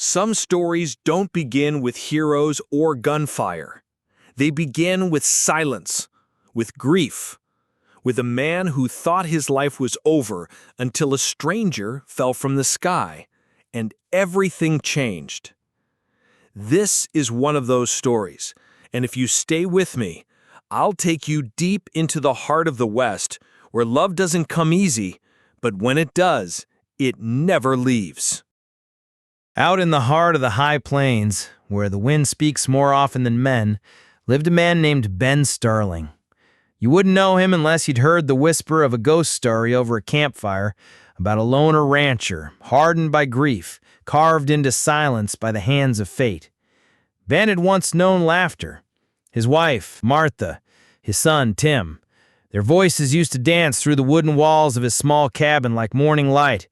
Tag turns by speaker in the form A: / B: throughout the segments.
A: Some stories don't begin with heroes or gunfire. They begin with silence, with grief, with a man who thought his life was over until a stranger fell from the sky, and everything changed. This is one of those stories, and if you stay with me, I'll take you deep into the heart of the West, where love doesn't come easy, but when it does, it never leaves.
B: Out in the heart of the high plains, where the wind speaks more often than men, lived a man named Ben Sterling. You wouldn't know him unless you'd heard the whisper of a ghost story over a campfire about a loner rancher, hardened by grief, carved into silence by the hands of fate. Ben had once known laughter. His wife, Martha, his son, Tim. Their voices used to dance through the wooden walls of his small cabin like morning light.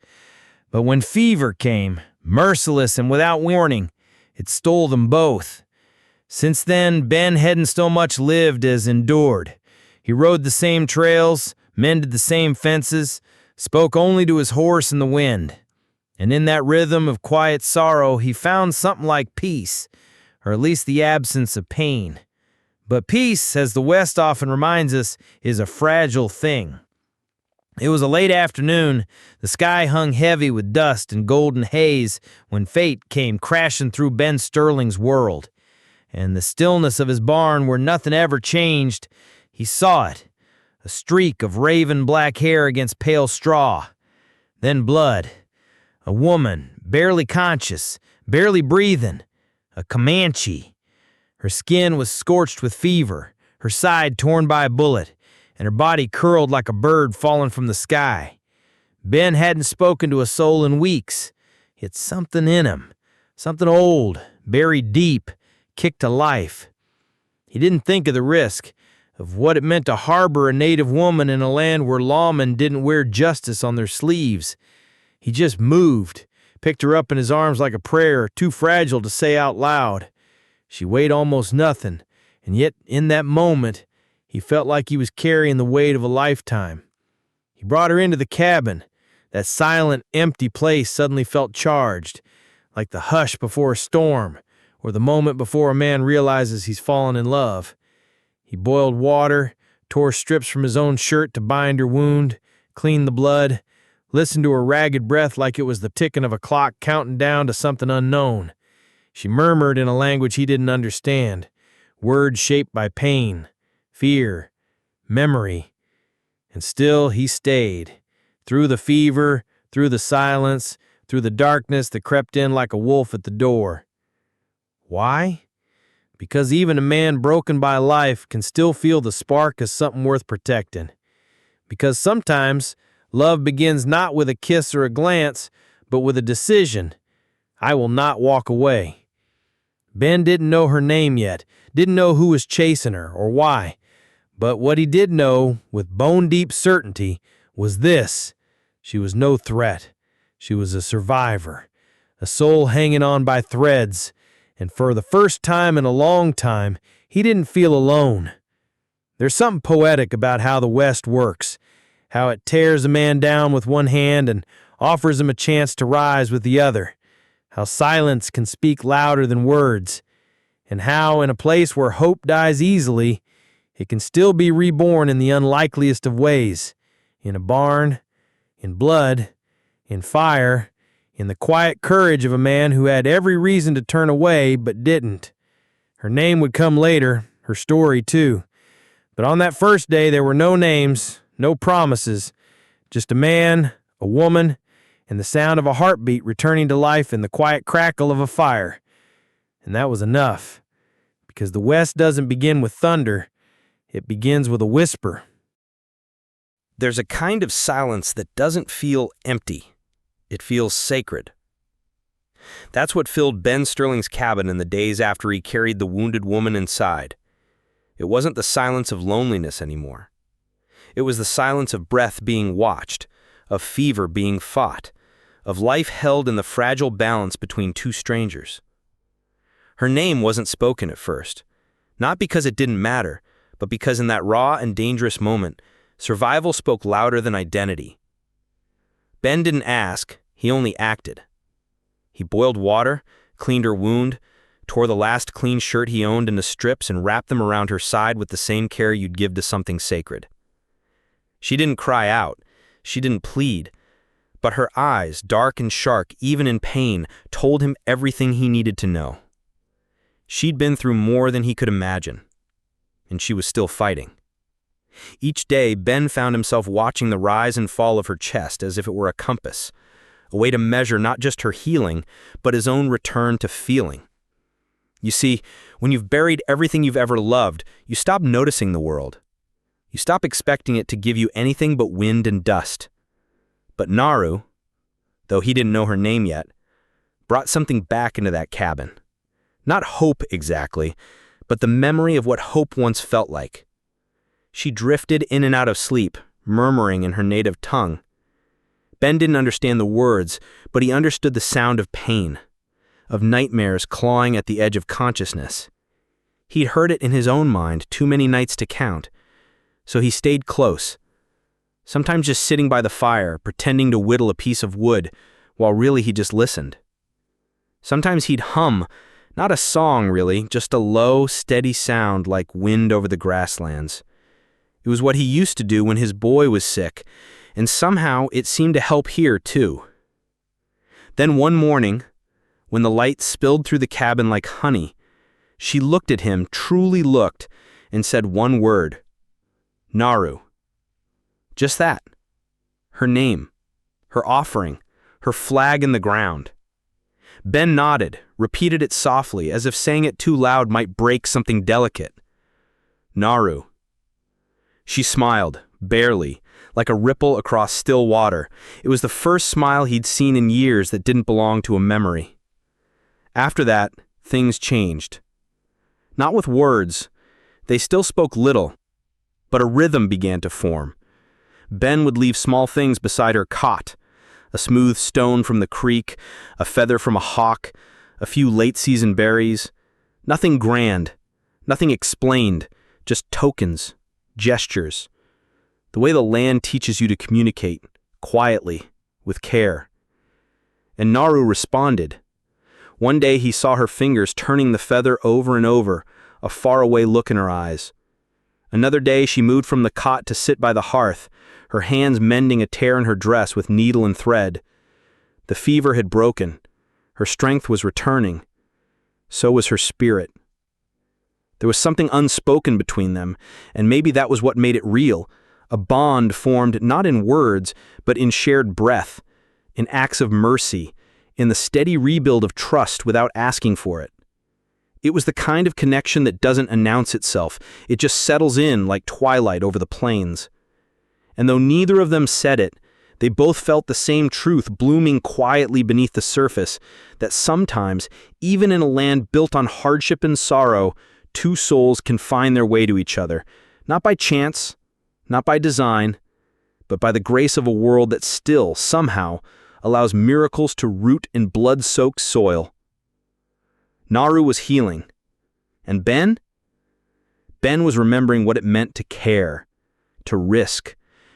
B: But when fever came, merciless and without warning, it stole them both. Since then, Ben hadn't so much lived as endured. He rode the same trails, mended the same fences, spoke only to his horse in the wind. And in that rhythm of quiet sorrow, he found something like peace, or at least the absence of pain. But peace, as the West often reminds us, is a fragile thing. It was a late afternoon. The sky hung heavy with dust and golden haze when fate came crashing through Ben Sterling's world. And the stillness of his barn where nothing ever changed, he saw it, a streak of raven black hair against pale straw. Then blood. A woman, barely conscious, barely breathing. A Comanche. Her skin was scorched with fever, her side torn by a bullet, and her body curled like a bird fallen from the sky. Ben hadn't spoken to a soul in weeks, yet something in him, something old, buried deep, kicked to life. He didn't think of the risk, of what it meant to harbor a native woman in a land where lawmen didn't wear justice on their sleeves. He just moved, picked her up in his arms like a prayer, too fragile to say out loud. She weighed almost nothing, and yet in that moment, he felt like he was carrying the weight of a lifetime. He brought her into the cabin. That silent, empty place suddenly felt charged, like the hush before a storm, or the moment before a man realizes he's fallen in love. He boiled water, tore strips from his own shirt to bind her wound, cleaned the blood, listened to her ragged breath like it was the ticking of a clock counting down to something unknown. She murmured in a language he didn't understand, words shaped by pain, fear, memory. And still he stayed, through the fever, through the silence, through the darkness that crept in like a wolf at the door. Why? Because even a man broken by life can still feel the spark of something worth protecting. Because sometimes love begins not with a kiss or a glance, but with a decision. I will not walk away. Ben didn't know her name yet, didn't know who was chasing her or why. But what he did know, with bone-deep certainty, was this. She was no threat. She was a survivor, a soul hanging on by threads. And for the first time in a long time, he didn't feel alone. There's something poetic about how the West works, how it tears a man down with one hand and offers him a chance to rise with the other, how silence can speak louder than words, and how, in a place where hope dies easily, it can still be reborn in the unlikeliest of ways, in a barn, in blood, in fire, in the quiet courage of a man who had every reason to turn away but didn't. Her name would come later, her story too. But on that first day there were no names, no promises, just a man, a woman, and the sound of a heartbeat returning to life in the quiet crackle of a fire. And that was enough, because the West doesn't begin with thunder, it begins with a whisper.
C: There's a kind of silence that doesn't feel empty. It feels sacred. That's what filled Ben Sterling's cabin in the days after he carried the wounded woman inside. It wasn't the silence of loneliness anymore. It was the silence of breath being watched, of fever being fought, of life held in the fragile balance between two strangers. Her name wasn't spoken at first, not because it didn't matter, but because in that raw and dangerous moment, survival spoke louder than identity. Ben didn't ask, he only acted. He boiled water, cleaned her wound, tore the last clean shirt he owned into strips and wrapped them around her side with the same care you'd give to something sacred. She didn't cry out, she didn't plead, but her eyes, dark and sharp, even in pain, told him everything he needed to know. She'd been through more than he could imagine, and she was still fighting. Each day, Ben found himself watching the rise and fall of her chest as if it were a compass, a way to measure not just her healing, but his own return to feeling. You see, when you've buried everything you've ever loved, you stop noticing the world. You stop expecting it to give you anything but wind and dust. But Naru, though he didn't know her name yet, brought something back into that cabin. Not hope exactly, but the memory of what hope once felt like. She drifted in and out of sleep, murmuring in her native tongue. Ben didn't understand the words, but he understood the sound of pain, of nightmares clawing at the edge of consciousness. He'd heard it in his own mind too many nights to count, so he stayed close, sometimes just sitting by the fire, pretending to whittle a piece of wood, while really he just listened. Sometimes he'd hum, not a song really, just a low, steady sound like wind over the grasslands. It was what he used to do when his boy was sick, and somehow it seemed to help here too. Then one morning, when the light spilled through the cabin like honey, she looked at him, truly looked, and said one word, Naru. Just that. Her name, her offering, her flag in the ground. Ben nodded, repeated it softly, as if saying it too loud might break something delicate. Naru. She smiled, barely, like a ripple across still water. It was the first smile he'd seen in years that didn't belong to a memory. After that, things changed. Not with words. They still spoke little, but a rhythm began to form. Ben would leave small things beside her cot, a smooth stone from the creek, a feather from a hawk, a few late-season berries. Nothing grand, nothing explained, just tokens, gestures. The way the land teaches you to communicate, quietly, with care. And Naru responded. One day he saw her fingers turning the feather over and over, a faraway look in her eyes. Another day she moved from the cot to sit by the hearth, her hands mending a tear in her dress with needle and thread. The fever had broken. Her strength was returning. So was her spirit. There was something unspoken between them, and maybe that was what made it real, a bond formed not in words, but in shared breath, in acts of mercy, in the steady rebuild of trust without asking for it. It was the kind of connection that doesn't announce itself, it just settles in like twilight over the plains. And though neither of them said it, they both felt the same truth blooming quietly beneath the surface, that sometimes, even in a land built on hardship and sorrow, two souls can find their way to each other, not by chance, not by design, but by the grace of a world that still, somehow, allows miracles to root in blood-soaked soil. Naru was healing. And Ben? Ben was remembering what it meant to care, to risk,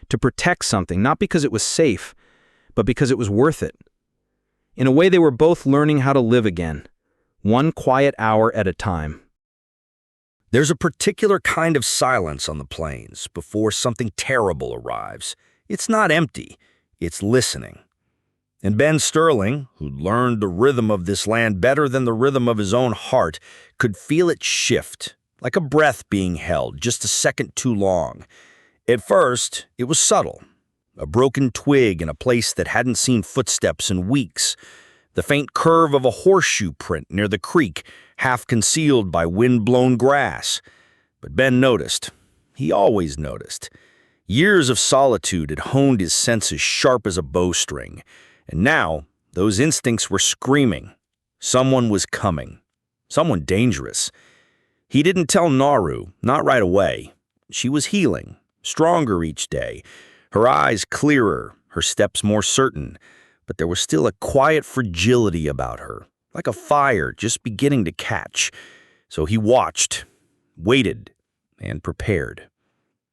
C: to protect something, not because it was safe, but because it was worth it. In a way, they were both learning how to live again, one quiet hour at a time.
D: There's a particular kind of silence on the plains before something terrible arrives. It's not empty, it's listening. And Ben Sterling, who'd learned the rhythm of this land better than the rhythm of his own heart, could feel it shift, like a breath being held just a second too long. At first, it was subtle, a broken twig in a place that hadn't seen footsteps in weeks, the faint curve of a horseshoe print near the creek, half concealed by wind-blown grass. But Ben noticed. He always noticed. Years of solitude had honed his senses sharp as a bowstring, and now those instincts were screaming. Someone was coming. Someone dangerous. He didn't tell Naru, not right away. She was healing, stronger each day, her eyes clearer, her steps more certain, but there was still a quiet fragility about her, like a fire just beginning to catch. So he watched, waited, and prepared.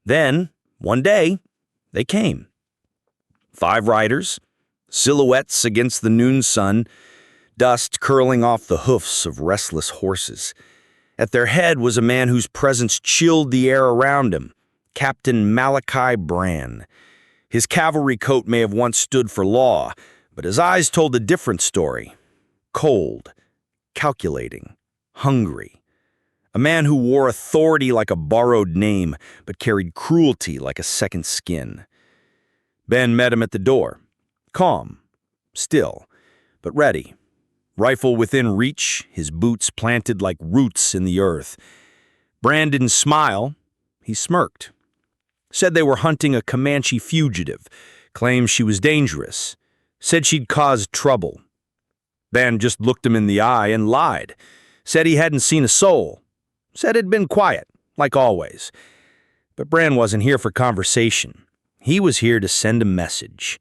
D: Then, one day, they came. 5 riders, silhouettes against the noon sun, dust curling off the hoofs of restless horses. At their head was a man whose presence chilled the air around him, Captain Malachi Brann. His cavalry coat may have once stood for law, but his eyes told a different story. Cold, calculating, hungry. A man who wore authority like a borrowed name, but carried cruelty like a second skin. Ben met him at the door, calm, still, but ready. Rifle within reach, his boots planted like roots in the earth. Brann didn't smile, he smirked. Said they were hunting a Comanche fugitive, claimed she was dangerous, said she'd caused trouble. Ben just looked him in the eye and lied, said he hadn't seen a soul, said it'd been quiet, like always. But Brann wasn't here for conversation. He was here to send a message.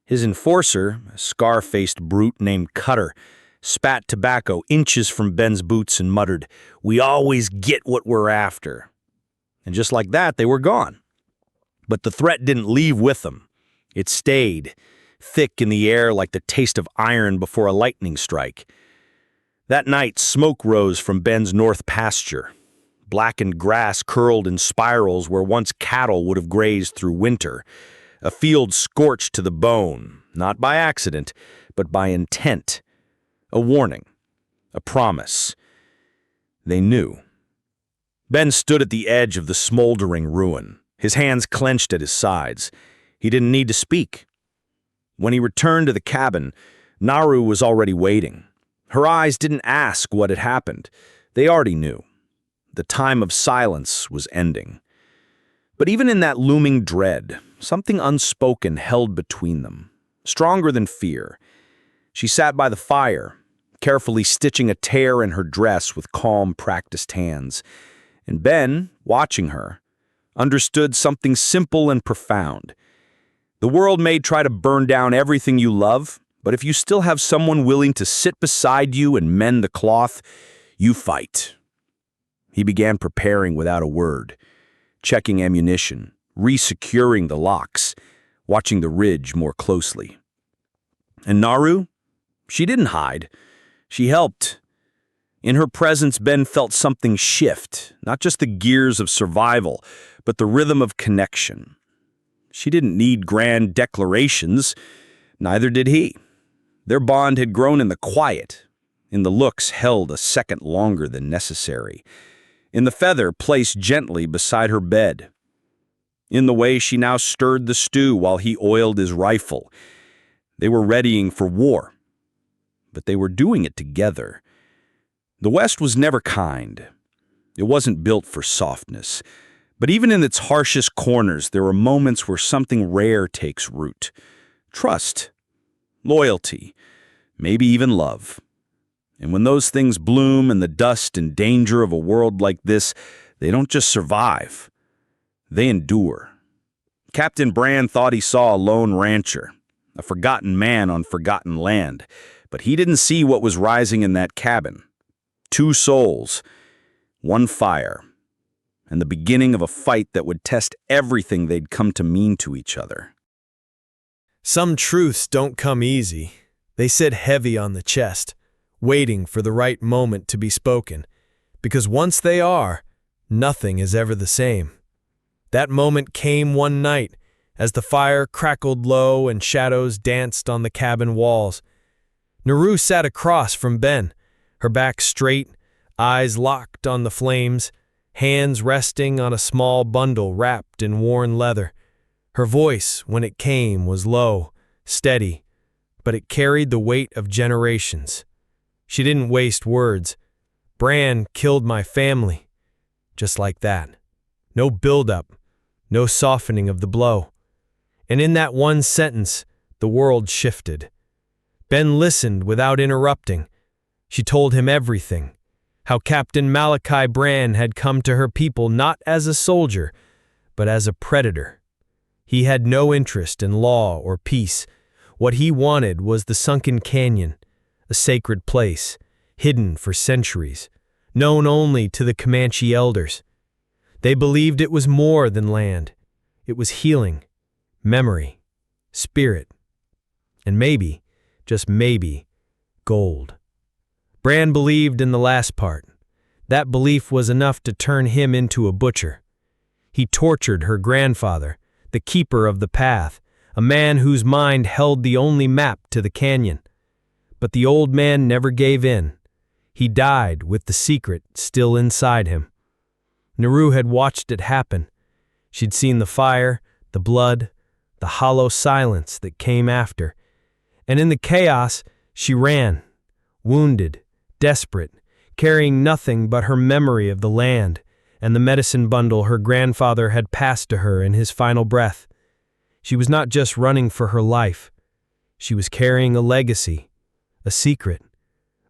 D: His enforcer, a scar-faced brute named Cutter, spat tobacco inches from Ben's boots and muttered, "We always get what we're after." And just like that, they were gone. But the threat didn't leave with them. It stayed, thick in the air like the taste of iron before a lightning strike. That night, smoke rose from Ben's north pasture. Blackened grass curled in spirals where once cattle would have grazed through winter. A field scorched to the bone, not by accident, but by intent. A warning, a promise. They knew. Ben stood at the edge of the smoldering ruin, his hands clenched at his sides. He didn't need to speak. When he returned to the cabin, Naru was already waiting. Her eyes didn't ask what had happened. They already knew. The time of silence was ending. But even in that looming dread, something unspoken held between them, stronger than fear. She sat by the fire, carefully stitching a tear in her dress with calm, practiced hands. And Ben, watching her, understood something simple and profound. The world may try to burn down everything you love, but if you still have someone willing to sit beside you and mend the cloth, you fight. He began preparing without a word, checking ammunition, resecuring the locks, watching the ridge more closely. And Naru? She didn't hide. She helped. In her presence, Ben felt something shift, not just the gears of survival, but the rhythm of connection. She didn't need grand declarations, neither did he. Their bond had grown in the quiet, in the looks held a second longer than necessary, in the feather placed gently beside her bed, in the way she now stirred the stew while he oiled his rifle. They were readying for war, but they were doing it together. The West was never kind. It wasn't built for softness. But even in its harshest corners, there are moments where something rare takes root. Trust, loyalty, maybe even love. And when those things bloom in the dust and danger of a world like this, they don't just survive. They endure. Captain Brann thought he saw a lone rancher, a forgotten man on forgotten land, but he didn't see what was rising in that cabin. 2 souls, 1 fire, and the beginning of a fight that would test everything they'd come to mean to each other.
A: Some truths don't come easy. They sit heavy on the chest, waiting for the right moment to be spoken, because once they are, nothing is ever the same. That moment came one night, as the fire crackled low and shadows danced on the cabin walls. Naru sat across from Ben, her back straight, eyes locked on the flames, hands resting on a small bundle wrapped in worn leather. Her voice, when it came, was low, steady, but it carried the weight of generations. She didn't waste words. Brann killed my family. Just like that. No build-up, no softening of the blow. And in that one sentence, the world shifted. Ben listened without interrupting. She told him everything. How Captain Malachi Brann had come to her people not as a soldier, but as a predator. He had no interest in law or peace. What he wanted was the sunken canyon, a sacred place, hidden for centuries, known only to the Comanche elders. They believed it was more than land. It was healing, memory, spirit. And maybe, just maybe,
B: gold. Bran believed in the last part. That belief was enough to turn him into a butcher. He tortured her grandfather, the keeper of the path, a man whose mind held the only map to the canyon. But the old man never gave in. He died with the secret still inside him. Naru had watched it happen. She'd seen the fire, the blood, the hollow silence that came after. And in the chaos, she ran, wounded, desperate, carrying nothing but her memory of the land and the medicine bundle her grandfather had passed to her in his final breath. She was not just running for her life. She was carrying a legacy, a secret,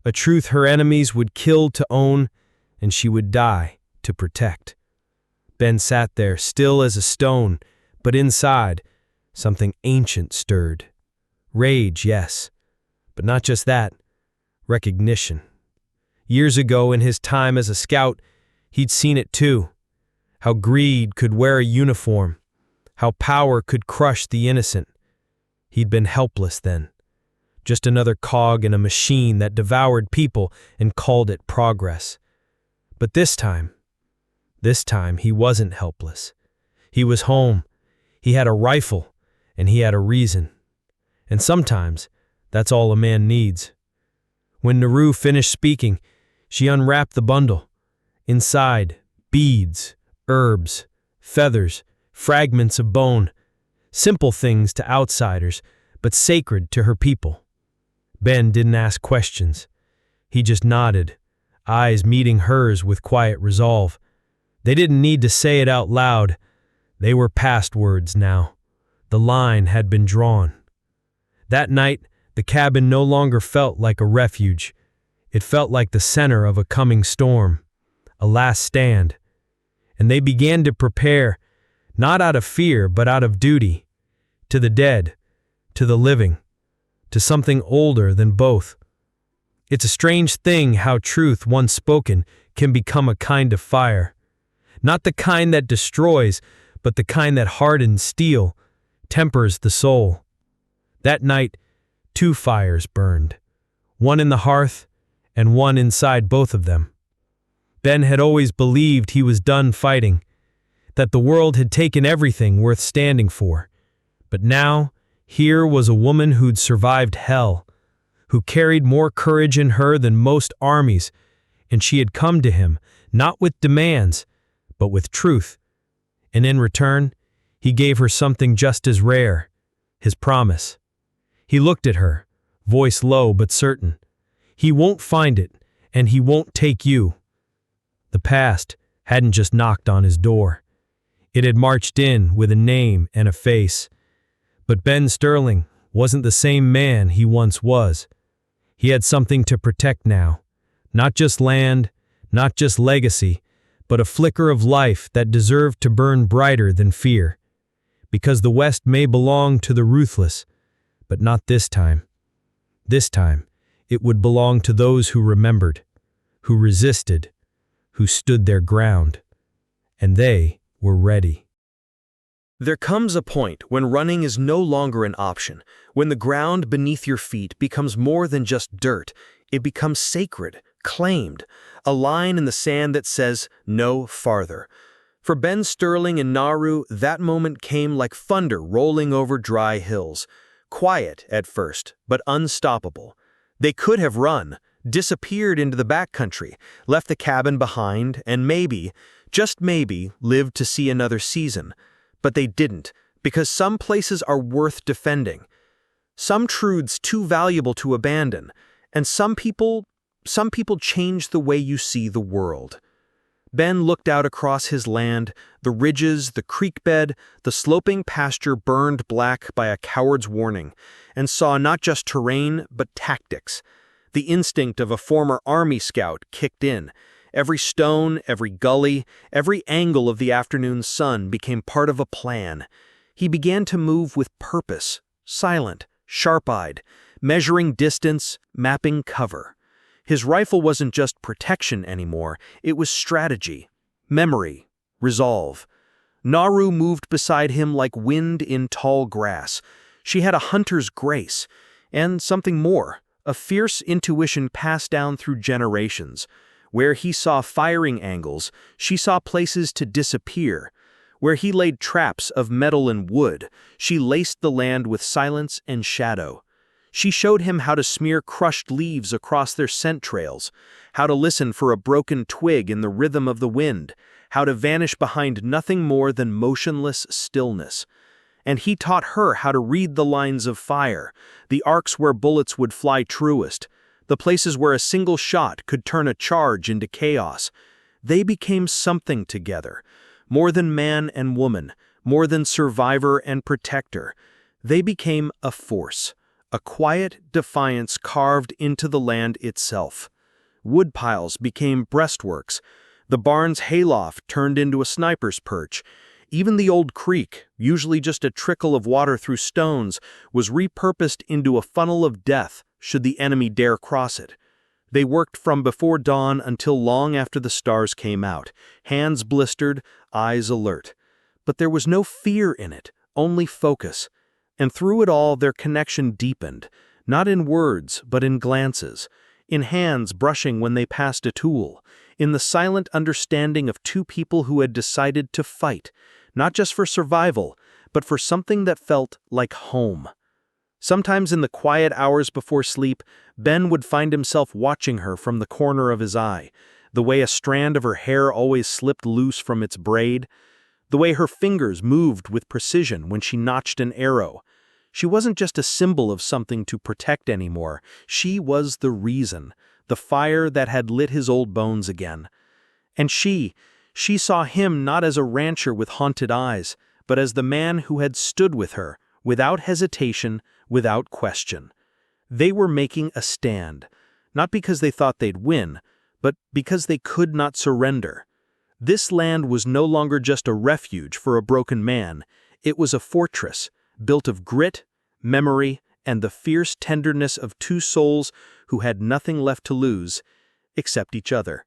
B: a truth her enemies would kill to own and she would die to protect. Ben sat there, still as a stone, but inside, something ancient stirred. Rage, yes, but not just that. Recognition. Years ago, in his time as a scout, he'd seen it too. How greed could wear a uniform. How power could crush the innocent. He'd been helpless then. Just another cog in a machine that devoured people and called it progress. But this time he wasn't helpless. He was home. He had a rifle, and he had a reason. And sometimes, that's all a man needs. When Naru finished speaking, she unwrapped the bundle. Inside, beads, herbs, feathers, fragments of bone. Simple things to outsiders, but sacred to her people. Ben didn't ask questions. He just nodded, eyes meeting hers with quiet resolve. They didn't need to say it out loud. They were past words now. The line had been drawn. That night, the cabin no longer felt like a refuge. It felt like the center of a coming storm, a last stand. And they began to prepare, not out of fear, but out of duty, to the dead, to the living, to something older than both. It's a strange thing how truth, once spoken, can become a kind of fire. Not the kind that destroys, but the kind that hardens steel, tempers the soul. That night, 2 fires burned, one in the hearth and one inside both of them. Ben had always believed he was done fighting, that the world had taken everything worth standing for. But now, here was a woman who'd survived hell, who carried more courage in her than most armies, and she had come to him, not with demands, but with truth. And in return, he gave her something just as rare, his promise. He looked at her, voice low but certain. He won't find it, and he won't take you. The past hadn't just knocked on his door. It had marched in with a name and a face. But Ben Sterling wasn't the same man he once was. He had something to protect now. Not just land, not just legacy, but a flicker of life that deserved to burn brighter than fear. Because the West may belong to the ruthless, but not this time. This time, it would belong to those who remembered, who resisted, who stood their ground. And they were ready.
A: There comes a point when running is no longer an option, when the ground beneath your feet becomes more than just dirt. It becomes sacred, claimed, a line in the sand that says, no farther. For Ben Sterling and Naru, that moment came like thunder rolling over dry hills. Quiet at first, but unstoppable. They could have run, disappeared into the backcountry, left the cabin behind, and maybe, just maybe, lived to see another season. But they didn't, because some places are worth defending. Some truths too valuable to abandon, and some people change the way you see the world. Ben looked out across his land, the ridges, the creek bed, the sloping pasture burned black by a coward's warning, and saw not just terrain, but tactics. The instinct of a former army scout kicked in. Every stone, every gully, every angle of the afternoon sun became part of a plan. He began to move with purpose, silent, sharp-eyed, measuring distance, mapping cover. His rifle wasn't just protection anymore, it was strategy, memory, resolve. Naru moved beside him like wind in tall grass. She had a hunter's grace, and something more, a fierce intuition passed down through generations. Where he saw firing angles, she saw places to disappear. Where he laid traps of metal and wood, she laced the land with silence and shadow. She showed him how to smear crushed leaves across their scent trails, how to listen for a broken twig in the rhythm of the wind, how to vanish behind nothing more than motionless stillness. And he taught her how to read the lines of fire, the arcs where bullets would fly truest, the places where a single shot could turn a charge into chaos. They became something together, more than man and woman, more than survivor and protector. They became a force, a quiet defiance carved into the land itself. Wood piles became breastworks. The barn's hayloft turned into a sniper's perch. Even the old creek, usually just a trickle of water through stones, was repurposed into a funnel of death should the enemy dare cross it. They worked from before dawn until long after the stars came out, hands blistered, eyes alert. But there was no fear in it, only focus. And through it all their connection deepened, not in words but in glances, in hands brushing when they passed a tool, in the silent understanding of two people who had decided to fight, not just for survival, but for something that felt like home. Sometimes in the quiet hours before sleep, Ben would find himself watching her from the corner of his eye, the way a strand of her hair always slipped loose from its braid, the way her fingers moved with precision when she notched an arrow. She wasn't just a symbol of something to protect anymore. She was the reason, the fire that had lit his old bones again. And she saw him not as a rancher with haunted eyes, but as the man who had stood with her, without hesitation, without question. They were making a stand, not because they thought they'd win, but because they could not surrender. This land was no longer just a refuge for a broken man. It was a fortress, built of grit, memory, and the fierce tenderness of two souls who had nothing left to lose, except each other.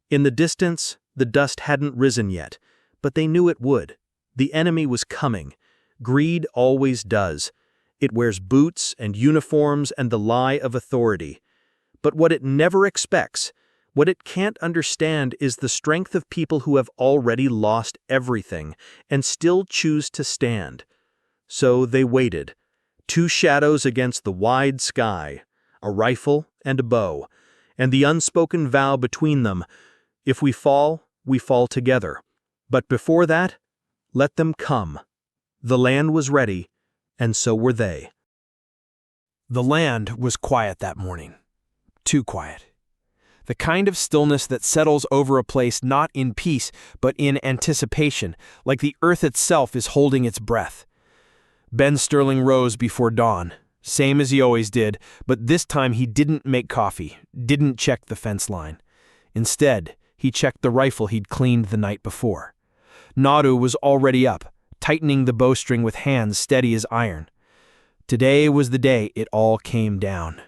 A: In the distance, the dust hadn't risen yet, but they knew it would. The enemy was coming. Greed always does. It wears boots and uniforms and the lie of authority. But what it never expects, what it can't understand, is the strength of people who have already lost everything and still choose to stand. So they waited. Two shadows against the wide sky, a rifle and a bow, and the unspoken vow between them: if we fall together. But before that, let them come. The land was ready, and so were they.
E: The land was quiet that morning. Too quiet. The kind of stillness that settles over a place not in peace, but in anticipation, like the earth itself is holding its breath. Ben Sterling rose before dawn, same as he always did, but this time he didn't make coffee, didn't check the fence line. Instead, he checked the rifle he'd cleaned the night before. Nadu was already up, tightening the bowstring with hands steady as iron. Today was the day it all came down.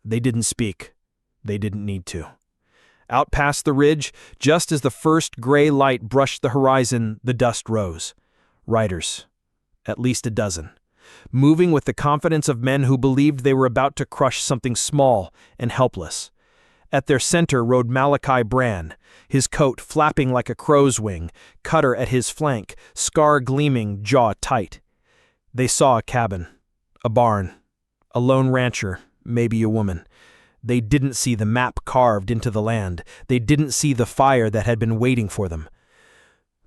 E: They didn't speak. They didn't need to. Out past the ridge, just as the first gray light brushed the horizon, the dust rose. Riders. At least a dozen. Moving with the confidence of men who believed they were about to crush something small and helpless. At their center rode Malachi Bran, his coat flapping like a crow's wing, Cutter at his flank, scar gleaming, jaw tight. They saw a cabin, a barn, a lone rancher, maybe a woman. They didn't see the map carved into the land. They didn't see the fire that had been waiting for them.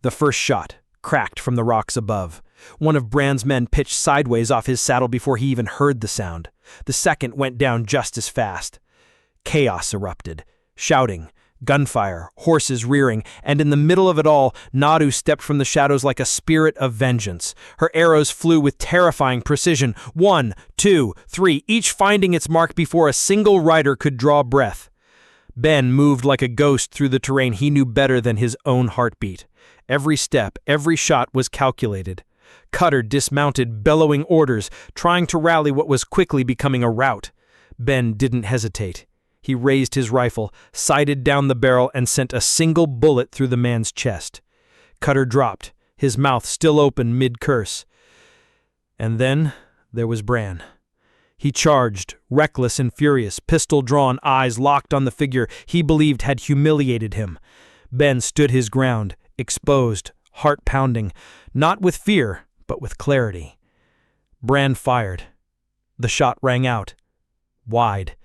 E: The first shot cracked from the rocks above. One of Bran's men pitched sideways off his saddle before he even heard the sound. The second went down just as fast. Chaos erupted. Shouting, gunfire, horses rearing, and in the middle of it all, Nadu stepped from the shadows like a spirit of vengeance. Her arrows flew with terrifying precision, 1, 2, 3, each finding its mark before a single rider could draw breath. Ben moved like a ghost through the terrain he knew better than his own heartbeat. Every step, every shot was calculated. Cutter dismounted, bellowing orders, trying to rally what was quickly becoming a rout. Ben didn't hesitate. He raised his rifle, sighted down the barrel, and sent a single bullet through the man's chest. Cutter dropped, his mouth still open mid-curse. And then there was Bran. He charged, reckless and furious, pistol drawn, eyes locked on the figure he believed had humiliated him. Ben stood his ground, exposed, heart pounding, not with fear, but with clarity. Bran fired. The shot rang out. Wide.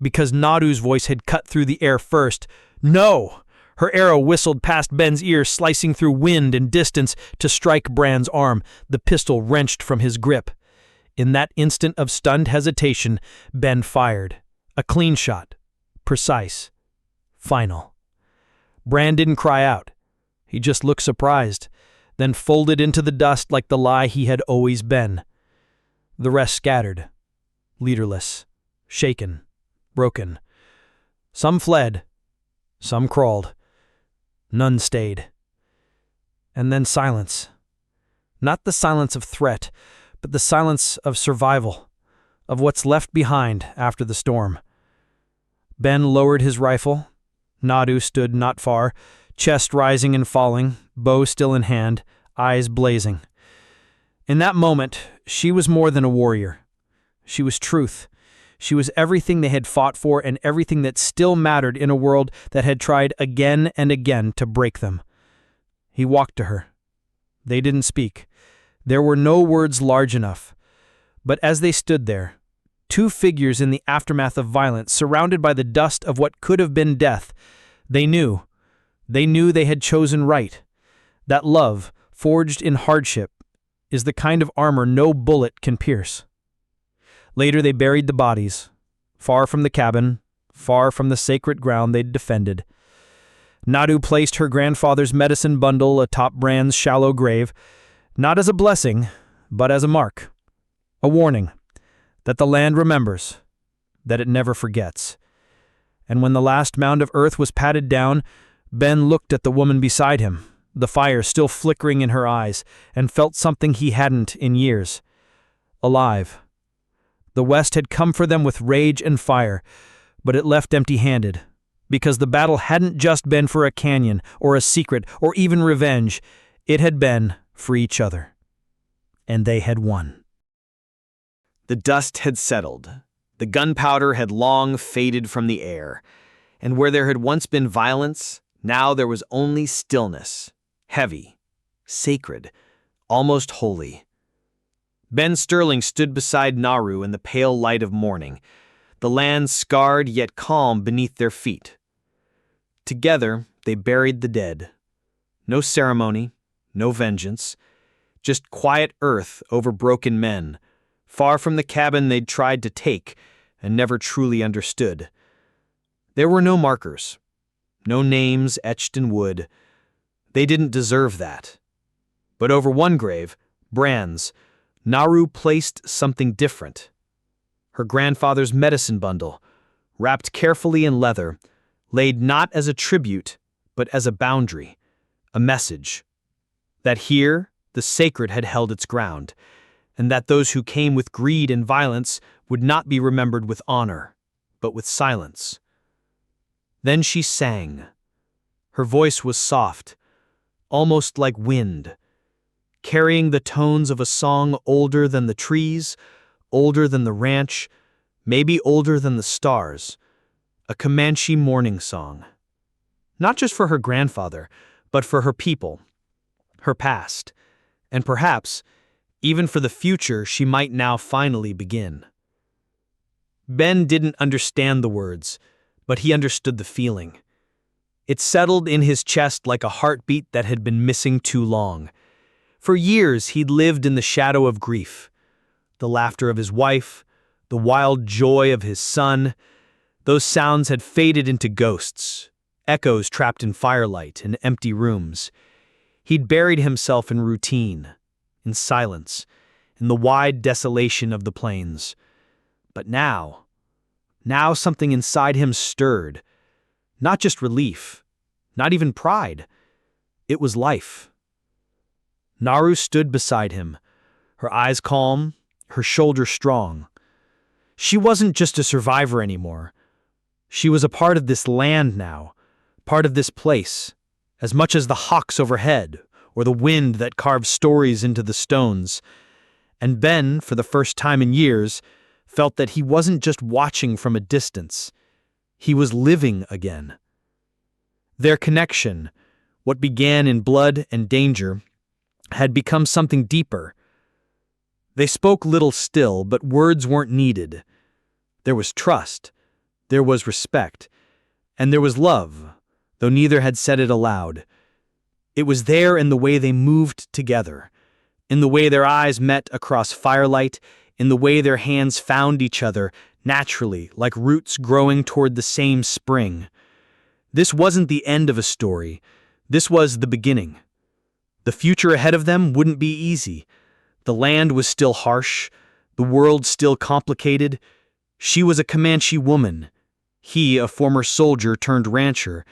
E: Because Naru's voice had cut through the air first. No! Her arrow whistled past Ben's ear, slicing through wind and distance to strike Bran's arm, the pistol wrenched from his grip. In that instant of stunned hesitation, Ben fired. A clean shot. Precise. Final. Bran didn't cry out. He just looked surprised, then folded into the dust like the lie he had always been. The rest scattered. Leaderless. Shaken. Broken. Some fled. Some crawled. None stayed. And then silence. Not the silence of threat, but the silence of survival, of what's left behind after the storm. Ben lowered his rifle. Naru stood not far, chest rising and falling, bow still in hand, eyes blazing. In that moment, she was more than a warrior. She was truth. She was everything they had fought for and everything that still mattered in a world that had tried again and again to break them. He walked to her. They didn't speak. There were no words large enough. But as they stood there, two figures in the aftermath of violence, surrounded by the dust of what could have been death, they knew they had chosen right. That love, forged in hardship, is the kind of armor no bullet can pierce. Later they buried the bodies, far from the cabin, far from the sacred ground they'd defended. Naru placed her grandfather's medicine bundle atop Bran's shallow grave, not as a blessing, but as a mark, a warning, that the land remembers, that it never forgets. And when the last mound of earth was patted down, Ben looked at the woman beside him, the fire still flickering in her eyes, and felt something he hadn't in years. Alive. The West had come for them with rage and fire, but it left empty-handed, because the battle hadn't just been for a canyon, or a secret, or even revenge. It had been for each other. And they had won.
A: The dust had settled. The gunpowder had long faded from the air. And where there had once been violence, now there was only stillness, heavy, sacred, almost holy. Ben Sterling stood beside Naru in the pale light of morning, the land scarred yet calm beneath their feet. Together, they buried the dead. No ceremony, no vengeance, just quiet earth over broken men, far from the cabin they'd tried to take and never truly understood. There were no markers, no names etched in wood. They didn't deserve that. But over one grave, Bran's, Naru placed something different. Her grandfather's medicine bundle, wrapped carefully in leather, laid not as a tribute, but as a boundary, a message. That here, the sacred had held its ground, and that those who came with greed and violence would not be remembered with honor, but with silence. Then she sang. Her voice was soft, almost like wind, carrying the tones of a song older than the trees, older than the ranch, maybe older than the stars, a Comanche morning song. Not just for her grandfather, but for her people, her past, and perhaps even for the future she might now finally begin. Ben didn't understand the words, but he understood the feeling. It settled in his chest like a heartbeat that had been missing too long. For years he'd lived in the shadow of grief. The laughter of his wife, the wild joy of his son, those sounds had faded into ghosts, echoes trapped in firelight and empty rooms. He'd buried himself in routine, in silence, in the wide desolation of the plains. But now something inside him stirred. Not just relief, not even pride. It was life. Naru stood beside him, her eyes calm, her shoulders strong. She wasn't just a survivor anymore. She was a part of this land now, part of this place, as much as the hawks overhead or the wind that carved stories into the stones. And Ben, for the first time in years,
E: felt that he wasn't just watching from a distance. He was living again. Their connection, what began in blood and danger, had become something deeper. They spoke little still, but words weren't needed. There was trust, there was respect, and there was love, though neither had said it aloud. It was there in the way they moved together, in the way their eyes met across firelight, in the way their hands found each other naturally, like roots growing toward the same spring. This wasn't the end of a story. This was the beginning. The future ahead of them wouldn't be easy. The land was still harsh, the world still complicated. She was a Comanche woman. He, a former soldier turned rancher.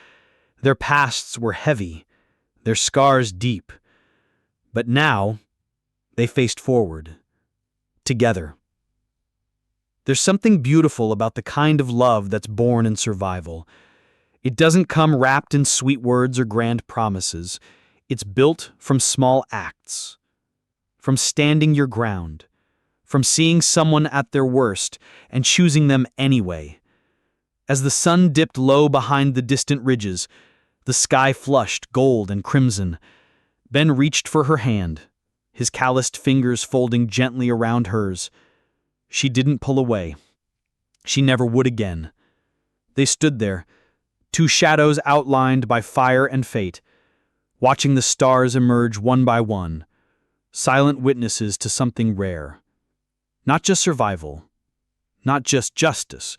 E: Their pasts were heavy, their scars deep. But now, they faced forward, together. There's something beautiful about the kind of love that's born in survival. It doesn't come wrapped in sweet words or grand promises. It's built from small acts, from standing your ground, from seeing someone at their worst and choosing them anyway. As the sun dipped low behind the distant ridges, the sky flushed gold and crimson. Ben reached for her hand, his calloused fingers folding gently around hers. She didn't pull away. She never would again. They stood there, two shadows outlined by fire and fate, watching the stars emerge one by one, silent witnesses to something rare. Not just survival, not just justice,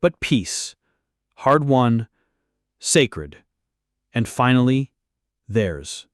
E: but peace, hard-won, sacred, and finally, theirs.